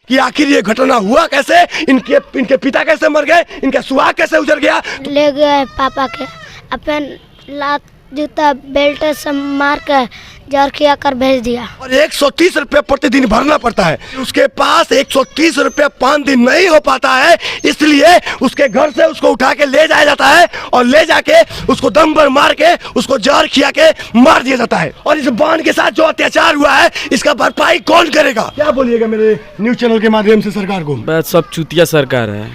कि आखिर ये घटना हुआ कैसे, इनके पिता कैसे मर गए, इनका सुहाग कैसे उजड़ गया। ले गए पापा के, अपन लात जूता बेल्ट से मार के जर किया कर भेज दिया। और 130 रुपये प्रतिदिन भरना पड़ता है। उसके पास 130 रुपये 5 दिन नहीं हो पाता है, इसलिए उसके घर से उसको उठा के ले जाया जाता है और ले जाके उसको दम भर मार के उसको जहर खिया के मार दिया जाता है। और इस बांध के साथ जो अत्याचार हुआ है इसका भरपाई कौन करेगा? क्या बोलिएगा मेरे न्यूज चैनल के माध्यम से सरकार को? बस सब चूतिया सरकार है।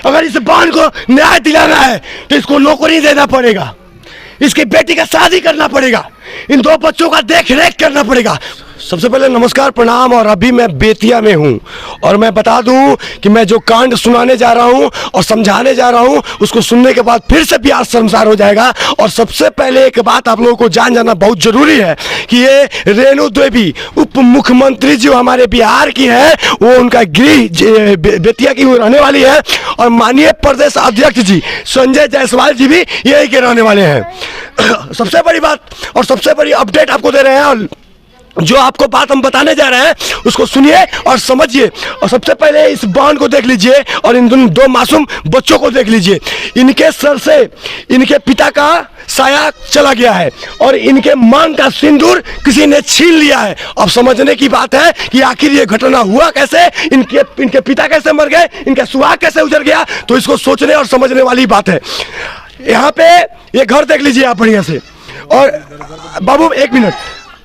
अगर इस बांध को न्याय दिलाना है तो इसको नौकरी देना पड़ेगा, इसकी बेटी का शादी करना पड़ेगा, इन 2 बच्चों का देख रेख करना पड़ेगा। सबसे पहले नमस्कार प्रणाम। और अभी मैं बेतिया में हूँ और मैं बता दूँ कि मैं जो कांड सुनाने जा रहा हूँ और समझाने जा रहा हूँ उसको सुनने के बाद फिर से प्यार शर्मसार हो जाएगा। और सबसे पहले एक बात आप लोगों को जाना बहुत जरूरी है कि ये रेणु देवी उप मुख्यमंत्री जो हमारे बिहार की है, वो उनका गृह बेतिया की रहने वाली है और माननीय प्रदेश अध्यक्ष जी संजय जायसवाल जी भी यही के रहने वाले हैं। सबसे बड़ी बात और सबसे बड़ी अपडेट आपको दे रहे हैं और जो आपको बात हम बताने जा रहे हैं उसको सुनिए और समझिए। और सबसे पहले इस बांध को देख लीजिए और इन 2 मासूम बच्चों को देख लीजिए। इनके सर से इनके पिता का साया चला गया है और इनके मांग का सिंदूर किसी ने छीन लिया है। अब समझने की बात है कि आखिर ये घटना हुआ कैसे, इनके पिता कैसे मर गए, इनका सुहाग कैसे उजड़ गया, तो इसको सोचने और समझने वाली बात है। यहाँ पे ये घर देख लीजिए आप बढ़िया से। और बाबू 1 मिनट,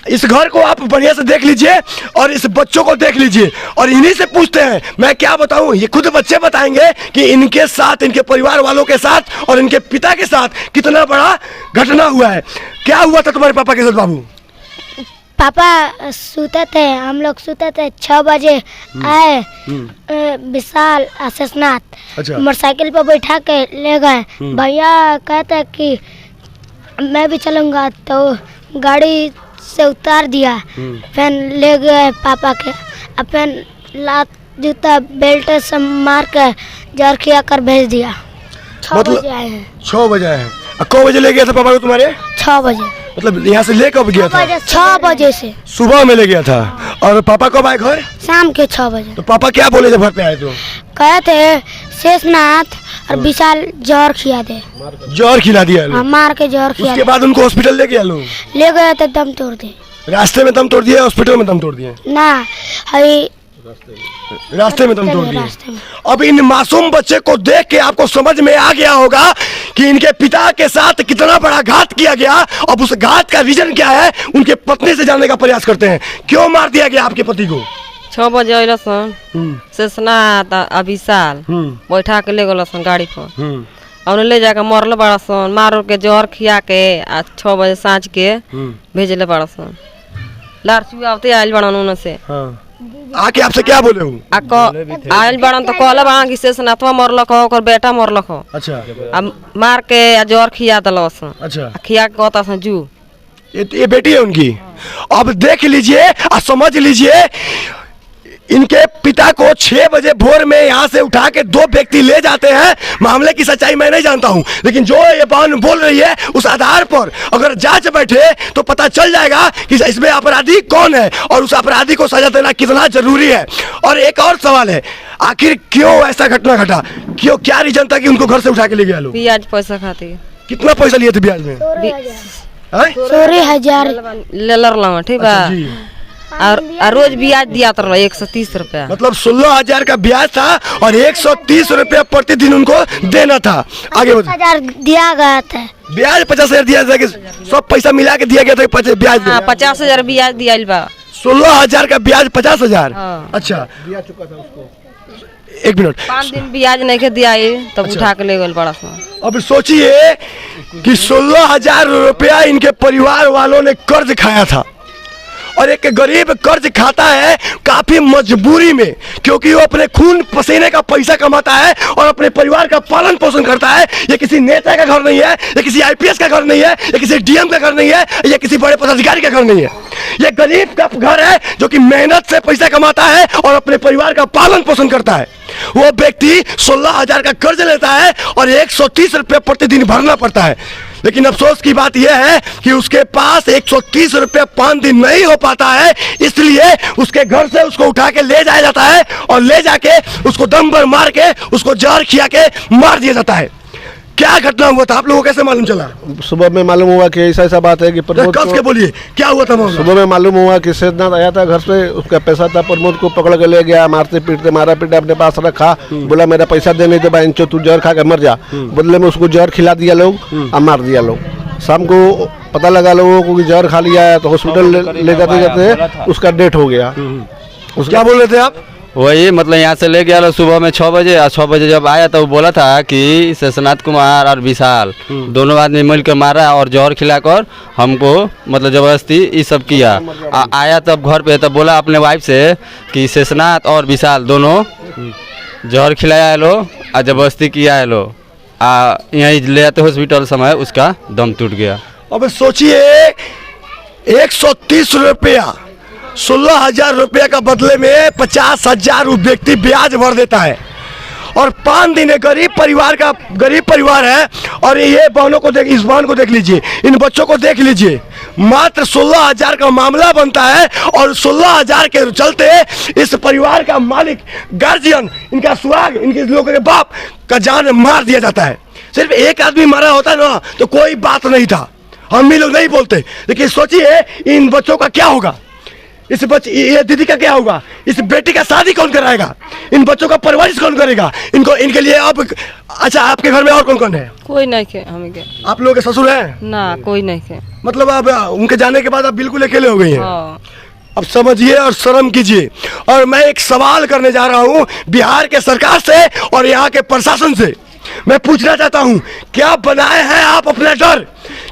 इस घर को आप बढ़िया से देख लीजिए और इस बच्चों को देख लीजिए और इन्हीं से पूछते हैं। मैं क्या बताऊं, ये खुद बच्चे बताएंगे कि इनके साथ, इनके परिवार वालों के साथ और इनके पिता के साथ कितना बड़ा घटना हुआ है। क्या हुआ था तुम्हारे पापा के साथ बाबू? पापा सोते थे, हम लोग सोते थे, 6 बजे आए विशाल आशीषनाथ मोटरसाइकिल पर बैठा के ले गए। भैया कहते कि मैं भी चलूँगा, तो गाड़ी से उतार दिया, फिर ले गए पापा के, अपन लात जूता बेल्ट से मार के जर किया कर भेज दिया। 6 बजे आए हैं। 6 बजे आए हैं। कब बजे ले गया था पापा को तुम्हारे? 6 बजे। मतलब यहाँ से ले कब गया था? 6 बजे से सुबह में ले गया था। और पापा कब आए घर? शाम के 6 बजे। तो पापा क्या बोले जब घर पे आए? तो कहे थे शेषनाथ और विशाल जहर खिला दे। जहर खिला दिया? मार के जहर खिला। उसके बाद उनको हॉस्पिटल ले गया? ले गए थे, दम तोड़ दिए। रास्ते में दम तोड़ दिए, हॉस्पिटल में दम तोड़ दिए? ना, रास्ते में दम तोड़ दिए। अब इन मासूम बच्चे को देख के आपको समझ में आ गया होगा कि इनके पिता के साथ कितना बड़ा घात किया गया। अब उस घात का रीजन क्या है, उनके पत्नी से जानने का प्रयास करते हैं। क्यों मार दिया गया आपके पति को? 6 बजे अल सन शेषनाथ विशाल बैठा के ले गल सन गाड़ी पर, और ले जाके मरल बड़ा सन, मार के जहर खिया के 6 बजे सांझ के भेजले बड़ा सन। लारचू आवते आयल बड़न उन से आके आपसे क्या बोले हूँ? आयल बड़न तो कहले बड़ा कि शेषनाथवा मरलक हो, ओकर बेटा मरलक हो। अच्छा। अब मार के जहर खिया दल सन। अच्छा। खिया के कहता सन जू ये बेटी है उनकी। अब देख लीजिए और समझ लीजिए, इनके पिता को 6 बजे भोर में यहाँ से उठा के 2 व्यक्ति ले जाते हैं। मामले की सच्चाई मैं नहीं जानता हूँ, लेकिन जो ये बान बोल रही है उस आधार पर अगर जांच बैठे तो पता चल जाएगा कि इसमें अपराधी कौन है और उस अपराधी को सजा देना कितना जरूरी है। और एक और सवाल है, आखिर क्यों ऐसा घटना घटा? क्यों, क्या रीजन था कि उनको घर से उठा के ले गया लोग? ब्याज पैसा खातिर। कितना पैसा लिए थे ब्याज में? 16,000 ले लड़, ठीक बा। और रोज ब्याज दिया था 130 रुपया। मतलब 16,000 का ब्याज था और 130 रुपया प्रतिदिन उनको देना था। आगे 50,000 दिया गया था। ब्याज 50,000 दिया था कि सब पैसा मिला के दिया गया था? ब्याज 50,000 ब्याज दिया बा। 16,000 का ब्याज 50,000। अच्छा, ब्याज चुका था उसको। 1 मिनट। 5 दिन ब्याज नहीं के दिया तब उठा के ले गए बड़ा सा। अब सोचिए कि 16,000 रुपया इनके परिवार वालों ने कर्ज खाया था और एक गरीब कर्ज खाता है काफी मजबूरी में, क्योंकि वो अपने खून पसीने का पैसा कमाता है और अपने परिवार का पालन पोषण करता है। ये किसी नेता का घर नहीं है, ये किसी आईपीएस का घर नहीं है, ये किसी डीएम का घर नहीं है, ये किसी बड़े पदाधिकारी का घर नहीं है। ये गरीब का घर है जो कि मेहनत से पैसा कमाता है और अपने परिवार का पालन पोषण करता है। वो व्यक्ति 16,000 का कर्ज लेता है और 130 रुपये प्रतिदिन भरना पड़ता है। लेकिन अफसोस की बात यह है कि उसके पास 130 रुपये 5 दिन नहीं हो पाता है, इसलिए उसके घर से उसको उठा के ले जाया जाता है और ले जाके उसको दम भर मार के उसको जहर खिया के मार दिया जाता है। क्या घटना हुआ था, आप लोगों को कैसे मालूम चला? सुबह में मालूम हुआ कि ऐसा बात है कि प्रमोद कस के बोलिए क्या हुआ था मामला? सुबह में मालूम हुआ कि सिद्धनाथ आया था घर से, उसका पैसा था, प्रमोद को पकड़ के ले गया, मारते पीटते मारा पीटा अपने पास रखा, बोला मेरा पैसा दे नहीं तो भाई तू जहर खा के मर जा। बदले में उसको जहर खिला दिया लोग और मार दिया लोग। शाम को पता लगा लोगों को कि जहर खा लिया है, तो हॉस्पिटल ले जाते जाते उसका डेथ हो गया। क्या बोल रहे थे आप? वही मतलब यहाँ से ले गया लोग सुबह में 6 बजे, और 6 बजे जब आया तो वो बोला था कि शेषनाथ कुमार और विशाल दोनों आदमी मिलकर मारा और जहर खिलाकर हमको मतलब जबरदस्ती ये सब किया। आया तब घर पे तब बोला अपने वाइफ से कि शेषनाथ और विशाल दोनों जहर खिलाया है लो और जबरदस्ती किया है लो। यहीं ले जाते हॉस्पिटल समय उसका दम टूट गया। अब सोचिए 130 रुपया 16,000 रुपये का बदले में 50,000 व्यक्ति ब्याज भर देता है और 5 दिन गरीब परिवार है। और ये बहनों को देख, इस बहन को देख लीजिए, इन बच्चों को देख लीजिए, मात्र 16,000 का मामला बनता है और 16,000 के चलते इस परिवार का मालिक गार्जियन, इनका सुहाग, इनके लोगों के बाप का जान मार दिया जाता है। सिर्फ एक आदमी मारा होता ना तो कोई बात नहीं था, हम भी लोग नहीं बोलते। लेकिन सोचिए इन बच्चों का क्या होगा, इस ये दीदी का क्या होगा, इस बेटी का शादी कौन कराएगा, इन बच्चों का परवरिश कौन करेगा, इनको इनके लिए अब। अच्छा, आपके घर में और कौन कौन है? कोई नहीं खे हमें के। आप लोगों के ससुर हैं? ना कोई नहीं खे। मतलब अब उनके जाने के बाद आप बिल्कुल अकेले हो गई हैं। हाँ। अब समझिए और शर्म कीजिए। और मैं एक सवाल करने जा रहा हूँ बिहार के सरकार से और यहाँ के प्रशासन से। मैं पूछना चाहता हूँ, क्या बनाए हैं आप अपना डर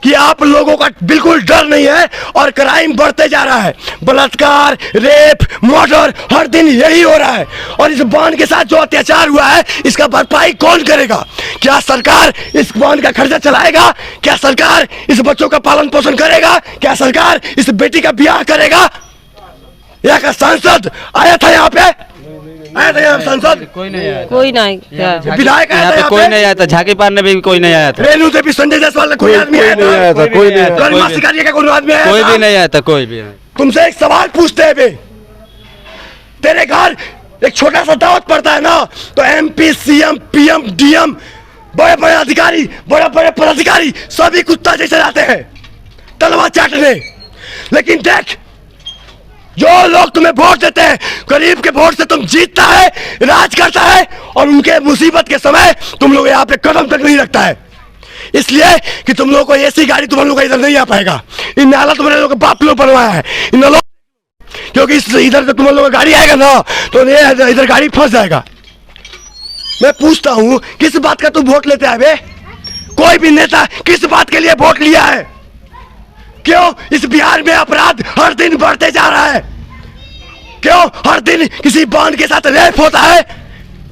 कि आप लोगों का बिल्कुल डर नहीं है और क्राइम बढ़ते जा रहा है, बलात्कार, रेप, मर्डर हर दिन यही हो रहा है। और इस बहन के साथ जो अत्याचार हुआ है इसका भरपाई कौन करेगा? क्या सरकार इस बहन का खर्चा चलाएगा? क्या सरकार इस बच्चों का पालन पोषण करेगा? क्या सरकार इस बेटी का ब्याह करेगा? यहाँ का सांसद आया था, यहाँ पे आया था, यहाँ सांसद कोई नहीं आया, कोई नहीं। विधायक आया था, कोई नहीं आया था, झाकी पारने भी कोई नहीं आया था, रेणु देवी, संजय जायसवाल, कोई आदमी आया था? कोई नहीं आया था। कोई भी नहीं आया था, कोई भी नहीं। तुमसे एक सवाल पूछते हैं बे, तेरे घर एक छोटा सा दावत पड़ता है ना तो MP, CM, PM, DM, बड़े बड़े अधिकारी, बड़े बड़े पदाधिकारी सभी कुत्ता जैसे जाते हैं तलवार चाटने। लेकिन देख, जो लोग तुम्हें वोट देते हैं, गरीब के वोट से तुम जीतता है, राज करता है, और उनके मुसीबत के समय तुम लोग यहाँ पे कदम तक नहीं रखता है। इसलिए कि तुम लोगों को ऐसी गाड़ी तुम लोग इधर नहीं आ पाएगा। इन नाला तुम्हारे लोग बाप लोग बनवाया है इन लोग, क्योंकि इधर से तुम लोग का गाड़ी आएगा ना तो इधर गाड़ी फंस जाएगा। मैं पूछता हूँ, किस बात का तुम वोट लेते हैं बे? कोई भी नेता किस बात के लिए वोट लिया है? क्यों इस बिहार में अपराध हर दिन बढ़ते जा रहा है? क्यों हर दिन किसी बहन के साथ रेप होता है,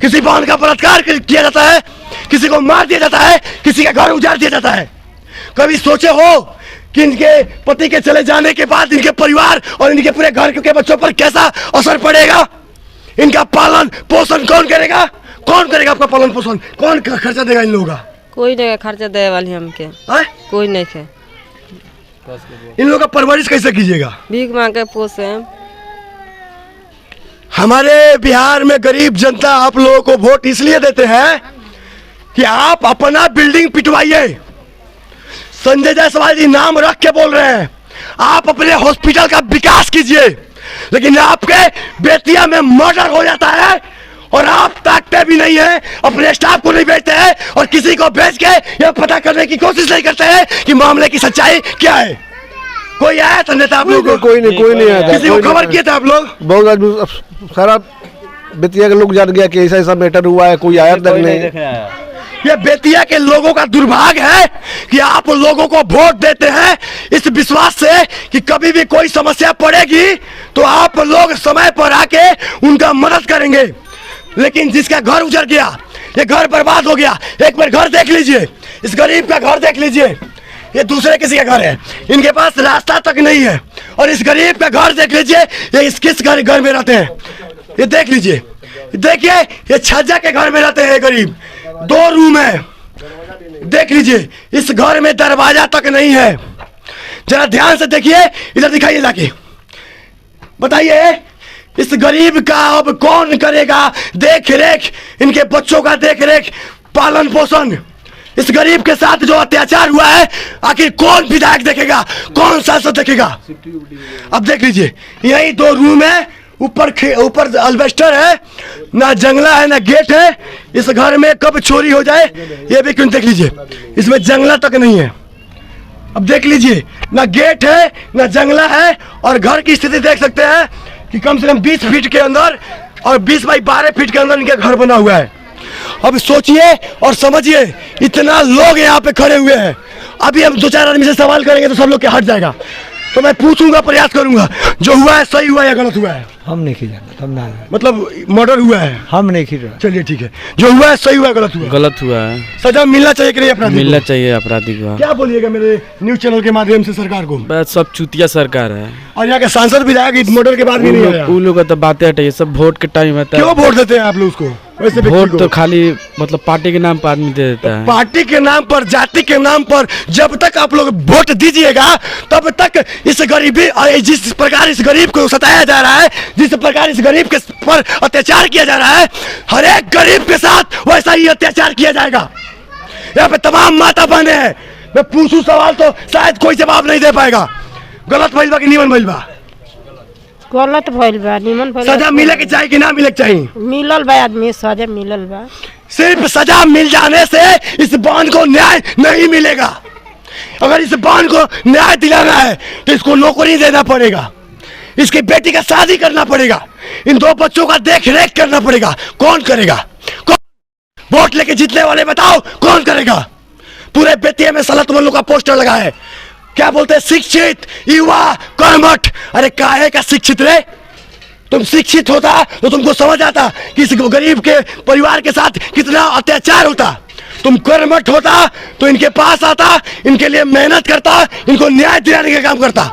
किसी बहन का बलात्कार किया जाता है, किसी को मार दिया जाता है, किसी का घर उजाड़ दिया जाता है? कभी सोचे हो कि इनके पति के चले जाने के बाद इनके परिवार और इनके पूरे घर के बच्चों पर कैसा असर पड़ेगा? इनका पालन पोषण कौन करेगा? कौन करेगा आपका पालन पोषण? कौन खर्चा देगा इन लोगों का? कोई नहीं खर्चा दे वाली हमके, कोई नहीं खे। इन लोगों का परवरिश कैसे कीजिएगा? भीख मांग के पोसे। हमारे बिहार में गरीब जनता आप लोगों को वोट इसलिए देते हैं कि आप अपना बिल्डिंग पिटवाइए। संजय जायसवाल जी नाम रख के बोल रहे हैं, आप अपने हॉस्पिटल का विकास कीजिए, लेकिन आपके बेतिया में मर्डर हो जाता है और आप ताकते भी नहीं है, अपने स्टाफ को नहीं भेजते हैं और किसी को भेज के यह पता करने की कोशिश नहीं करते हैं कि मामले की सच्चाई क्या है। कोई आया था नेता आप लोग? कोई नहीं आया था। किसी को खबर किया था आप लोग? बहुत आदमी, सारा बेतिया के लोग जान गया कि ऐसा मैटर हुआ है, कोई आया तक नहीं। ये बेतिया के लोगों का दुर्भाग्य है कि आप लोगों को वोट देते हैं इस विश्वास से कि कभी भी कोई समस्या पड़ेगी तो आप लोग समय पर आके उनका मदद करेंगे। लेकिन जिसका घर उजड़ गया, ये घर बर्बाद हो गया, एक बार घर देख लीजिए, इस गरीब का घर देख लीजिए, ये दूसरे किसी का घर है, इनके पास रास्ता तक नहीं है। और इस गरीब का घर देख लीजिए, ये किस घर में रहते हैं, ये देख लीजिए। देखिए ये छज्जा के घर में रहते हैं गरीब, 2 रूम है, देख लीजिए इस घर में दरवाजा तक नहीं है। जरा ध्यान से देखिए, इधर दिखाइए जाके, बताइए इस गरीब का अब कौन करेगा देख रेख, इनके बच्चों का देख रेख, पालन पोषण। इस गरीब के साथ जो अत्याचार हुआ है आखिर कौन विधायक देखेगा, कौन सांसद देखेगा। अब देख लीजिए यही 2 रूम है, ऊपर अल्बेस्टर है, ना जंगला है ना गेट है। इस घर में कब चोरी हो जाए ये भी क्यों, देख लीजिए इसमें जंगला तक नहीं है। अब देख लीजिए ना गेट है ना जंगला है, और घर की स्थिति देख सकते हैं कि कम से कम 20 फीट के अंदर और 20 बाई 12 फीट के अंदर इनके घर बना हुआ है। अब सोचिए और समझिए, इतना लोग यहाँ पे खड़े हुए हैं। अभी हम 2-4 आदमी से सवाल करेंगे तो सब लोग के हट जाएगा। तो मैं पूछूंगा, प्रयास करूंगा, जो हुआ है सही हुआ है या गलत हुआ है। हम नहीं खींचा, हम ना, मतलब मर्डर हुआ है, हम नहीं खींच रहे। चलिए ठीक है, जो हुआ है सही हुआ है गलत हुआ है? गलत हुआ है। सजा मिलना चाहिए कि नहीं अपराधी को? मिलना चाहिए अपराधी को। क्या बोलिएगा मेरे न्यूज चैनल के माध्यम से सरकार को? बस सब चूतिया सरकार है, और यहाँ के सांसद विधायक मर्डर के बाद भी नहीं आया। उन लोग का तो बातें हटाइए, सब वोट के टाइम आता क्यों वोट देते हैं आप लोग उसको? वैसे वोट तो खाली मतलब पार्टी के नाम पर आदमी दे देता है। पार्टी के नाम पर, जाति के नाम पर जब तक आप लोग वोट दीजिएगा तब तक इस गरीबी, जिस प्रकार इस गरीब को सताया जा रहा है, जिस प्रकार इस गरीब के पर अत्याचार किया जा रहा है, हर एक गरीब के साथ वैसा ही अत्याचार किया जाएगा। यहाँ पे तमाम माता बहने हैं, मैं पूछूं सवाल तो शायद कोई जवाब नहीं दे पाएगा। गलत भइल बा कि निमन भइल बा? गलत भइल बा, निमन भइल। सजा मिले के चाहिए कि ना मिले के चाहिए? मिलल बा, आदमी सजा मिलल बा। सिर्फ सजा मिल जाने से इस बांध को न्याय नहीं मिलेगा। अगर इस बांध को न्याय दिलाना है तो इसको नौकरी देना पड़ेगा, इसकी बेटी का शादी करना पड़ेगा, इन 2 बच्चों का देख रेख करना पड़ेगा। कौन करेगा? कौन? वोट लेके जीतने वाले बताओ कौन करेगा? पूरे बेतिया में सलत मल्लू का पोस्टर लगा है, क्या बोलते हैं? शिक्षित युवा कर्मठ। अरे काहे का शिक्षित रे? तुम शिक्षित होता तो तुमको समझ आता कि इस गरीब के परिवार के साथ कितना अत्याचार होता। तुम कर्मठ होता तो इनके पास आता, इनके लिए मेहनत करता, इनको न्याय दिलाने का काम करता।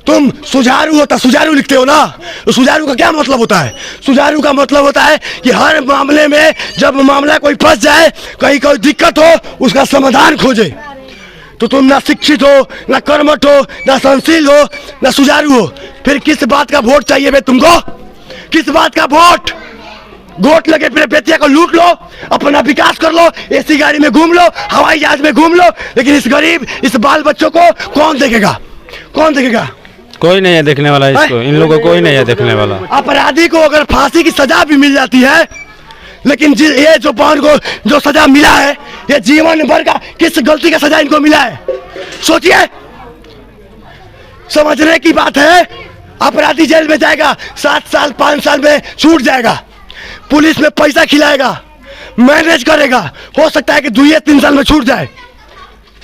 तुम सुचारू होता, सुचारू लिखते हो ना, तो सुचारू का क्या मतलब होता है? सुचारू का मतलब होता है कि हर मामले में जब मामला कोई फंस जाए, कहीं कोई दिक्कत हो, उसका समाधान खोजे। तो तुम ना शिक्षित हो, ना कर्मठ हो, ना सहनशील हो, ना सुचारू हो, फिर किस बात का वोट चाहिए बे तुमको? किस बात का वोट? वोट लगे फिर बेतिया को लूट लो, अपना विकास कर लो, एसी गाड़ी में घूम लो, हवाई जहाज में घूम लो, लेकिन इस गरीब, इस बाल बच्चों को कौन देखेगा? कौन देखेगा? कोई नहीं है देखने वाला इसको, इन लोगों को कोई नहीं है देखने वाला। अपराधी को अगर फांसी की सजा भी मिल जाती है, लेकिन ये जो बांध को जो सजा मिला है, ये जीवन भर का किस गलती का सजा इनको मिला है? सोचिए, समझने की बात है। अपराधी जेल में जाएगा, 7 साल 5 साल में छूट जाएगा, पुलिस में पैसा खिलाएगा, मैनेज करेगा, हो सकता है कि 2 या 3 साल में छूट जाए,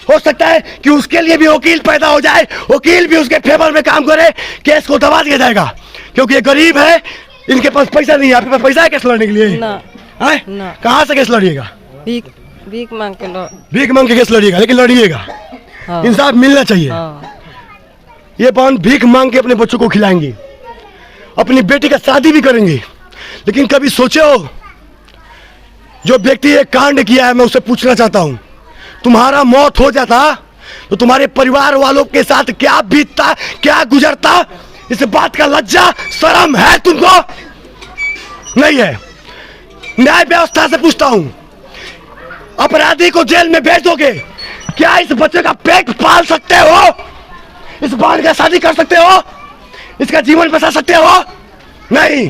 हो सकता है कि उसके लिए भी वकील पैदा हो जाए, वकील भी उसके फेवर में काम करे, केस को दबा दिया जाएगा, क्योंकि ये गरीब है, इनके पास पैसा नहीं है। आपके पास पैसा है केस लड़ने के लिए? ना है? ना। कहाँ से केस लड़िएगा? भीख मांग के लो। भीख मांग के केस लड़िएगा, लेकिन लड़िएगा। हाँ। इंसाफ मिलना चाहिए। हाँ। ये बहन भीख मांग के अपने बच्चों को खिलाएंगी, अपनी बेटी का शादी भी करेंगी, लेकिन कभी सोचे हो जो व्यक्ति ये कांड किया है, मैं उससे पूछना चाहता हूं, तुम्हारा मौत हो जाता तो तुम्हारे परिवार वालों के साथ क्या बीतता, क्या गुजरता? इस बात का लज्जा शर्म है तुमको? नहीं है। न्याय व्यवस्था से पूछता हूं, अपराधी को जेल में भेज दोगे, क्या इस बच्चे का पेट पाल सकते हो? इस बाल का शादी कर सकते हो? इसका जीवन बचा सकते हो? नहीं,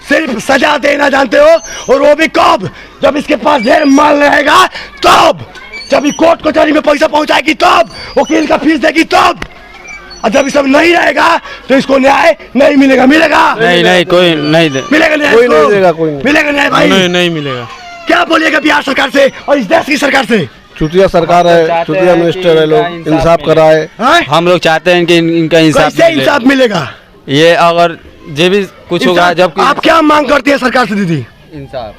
सिर्फ सजा देना जानते हो, और वो भी कब? जब इसके पास ढेर माल रहेगा तब, जब ये कोर्ट कचहरी में पैसा पहुंचाएगी तब, वकील का फीस देगी तब, और जब ये सब नहीं रहेगा तो इसको न्याय नहीं मिलेगा। मिलेगा? नहीं कोई नहीं मिलेगा न्याय? कोई नहीं देगा, कोई नहीं मिलेगा न्याय भाई? नहीं मिलेगा। क्या बोलिएगा बिहार सरकार से और इस देश की सरकार से? चुतिया सरकार है, चुतिया मिनिस्टर है, लोग इंसाफ कराए। हम लोग चाहते हैं कि इनका इंसाफ कैसे इंसाफ मिलेगा? ये अगर जो भी कुछ होगा, जब आप क्या मांग करती है सरकार से दीदी? इंसाफ।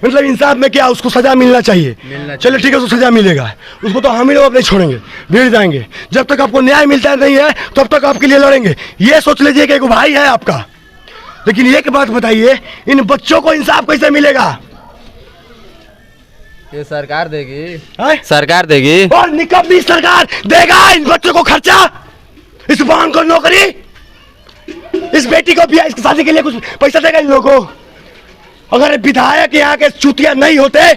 मतलब इंसाफ में क्या, उसको सजा मिलना चाहिए। चलिए ठीक है, उसको सजा मिलेगा, उसको तो हम ही लोग नहीं छोड़ेंगे, भीड़ जाएंगे। जब तक आपको न्याय मिलता नहीं है तब तक आपके लिए लड़ेंगे। ये सोच लीजिए कि एक भाई है आपका, लेकिन एक बात बताइए, इन बच्चों को इंसाफ कैसे मिलेगा? ये सरकार देगी, हैं? सरकार देगी। और निकम्मी सरकार देगा इन बच्चों को खर्चा, इस बहन को नौकरी, इस बेटी को भी इसकी शादी के लिए कुछ पैसा देगा इन लोगों को? अगर विधायक यहाँ के चुतिया नहीं होते,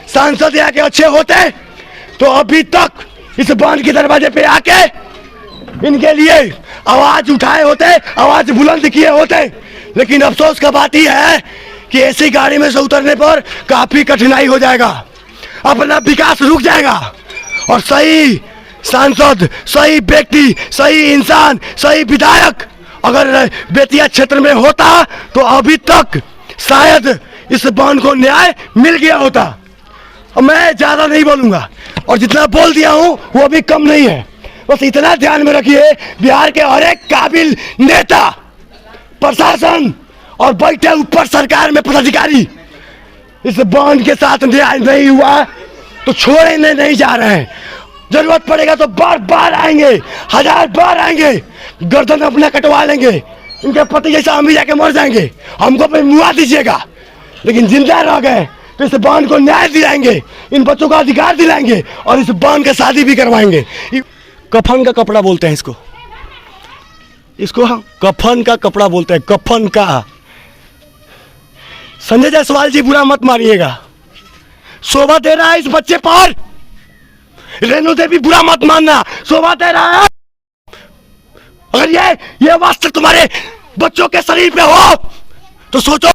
सांसद यहाँ के अच्छे होते, तो अभी तक इस बहन के दरवाजे पे आके इनके लिए आवाज उठाए होते, आवाज बुलंद किए होते। लेकिन अफसोस का बात ही है कि ऐसी गाड़ी में से उतरने पर काफी कठिनाई हो जाएगा, अपना विकास रुक जाएगा। और सही सांसद, सही व्यक्ति, सही इंसान, सही विधायक अगर बेतिया क्षेत्र में होता तो अभी तक शायद इस बहन को न्याय मिल गया होता। अब मैं ज्यादा नहीं बोलूंगा, और जितना बोल दिया हूं वो भी कम नहीं है। बस इतना ध्यान में रखिए, बिहार के हर एक काबिल नेता, प्रशासन और बैठे ऊपर सरकार में पदाधिकारी इस बहन के साथ न्याय नहीं हुआ तो छोड़ने नहीं जा रहे हैं। जरूरत पड़ेगा तो बार बार आएंगे, 1000 बार आएंगे, गर्दन अपना कटवा लेंगे, इनके पति जैसा हम भी जाके मर जाएंगे, हमको अपने मुआ दीजिएगा। लेकिन जिंदा रह गए तो इस बहन को न्याय दिलाएंगे, इन बच्चों का अधिकार दिलाएंगे और इस बहन का शादी भी करवाएंगे। कफन का कपड़ा बोलते हैं इसको, इसको हम कफन का कपड़ा बोलते हैं, कफन का। संजय जायसवाल जी बुरा मत मारिएगा, शोभा दे रहा है इस बच्चे पर। रेणु देवी बुरा मत मानना, शोभा दे रहा है। अगर ये वास्तव तुम्हारे बच्चों के शरीर पे हो तो सोचो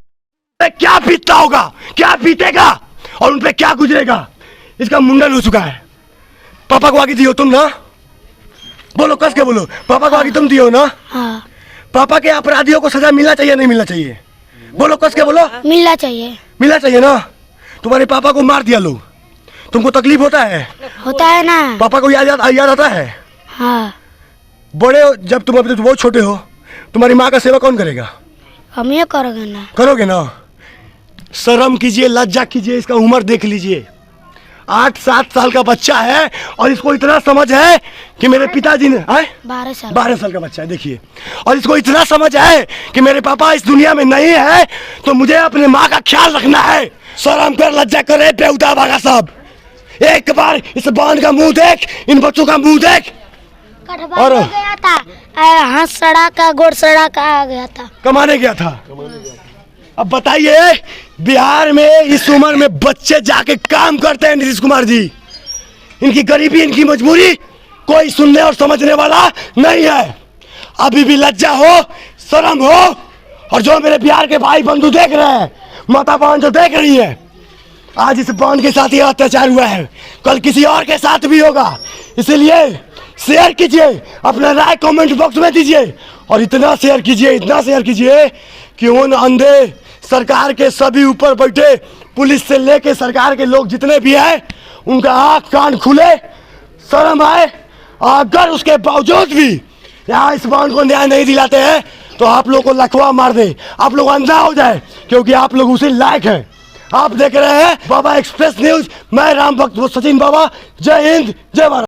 क्या बीतता होगा, क्या बीतेगा और उन पे क्या गुजरेगा। इसका मुंडन हो चुका है। पापा को आगे दियो तुम ना, बोलो कस के बोलो, पापा को आगे तुम दियो ना। हाँ, पापा के अपराधियों को सजा मिलना चाहिए नहीं मिलना चाहिए? बोलो कस के बोलो। मिलना चाहिए। मिलना चाहिए ना। तुम्हारे पापा को मार दिया लोग, तुमको तकलीफ होता है? होता है ना। पापा को याद आता है? हाँ, बड़े जब तुम अभी तो बहुत छोटे हो, तुम्हारी माँ का सेवा कौन करेगा? हम ये करोगे ना। करोगे ना। शर्म कीजिए, लज्जा कीजिए, इसका उम्र देख लीजिए। 8-7 साल का बच्चा है और इसको इतना समझ है कि मेरे पिताजी ने 12 साल का बच्चा है, देखिए। और इसको इतना समझ है कि मेरे पापा इस दुनिया में नहीं है तो मुझे अपने माँ का ख्याल रखना है। शर्म कर, लज्जा करे, बेहुदा भागा सब। एक बार इस बहन का मुंह देख, इन बच्चों का मुंह देख। और गया था, हाथ सड़ा का, गोड़ सड़ा का आ गया था, कमाने गया था। अब बताइए, बिहार में इस उम्र में बच्चे जाके काम करते हैं नीतीश कुमार जी। इनकी गरीबी, इनकी मजबूरी कोई सुनने और समझने वाला नहीं है। अभी भी लज्जा हो, शर्म हो। और जो मेरे बिहार के भाई बंधु देख रहे हैं, माता बहन जो देख रही है, आज इस बहन के साथ ये अत्याचार हुआ है, कल किसी और के साथ भी होगा। इसीलिए शेयर कीजिए, अपना राय कमेंट बॉक्स में दीजिए और इतना शेयर कीजिए कि उन अंधे सरकार के सभी ऊपर बैठे पुलिस से लेके सरकार के लोग जितने भी हैं उनका आँख कान खुले, शर्म आए। अगर उसके बावजूद भी यहाँ इस बहन को न्याय नहीं दिलाते हैं तो आप लोग को लकवा मार दे, आप लोग अंधा हो जाए, क्योंकि आप लोग उसी लायक हैं। आप देख रहे हैं बाबा एक्सप्रेस न्यूज, मैं राम भक्त सचिन बाबा। जय हिंद, जय भारत।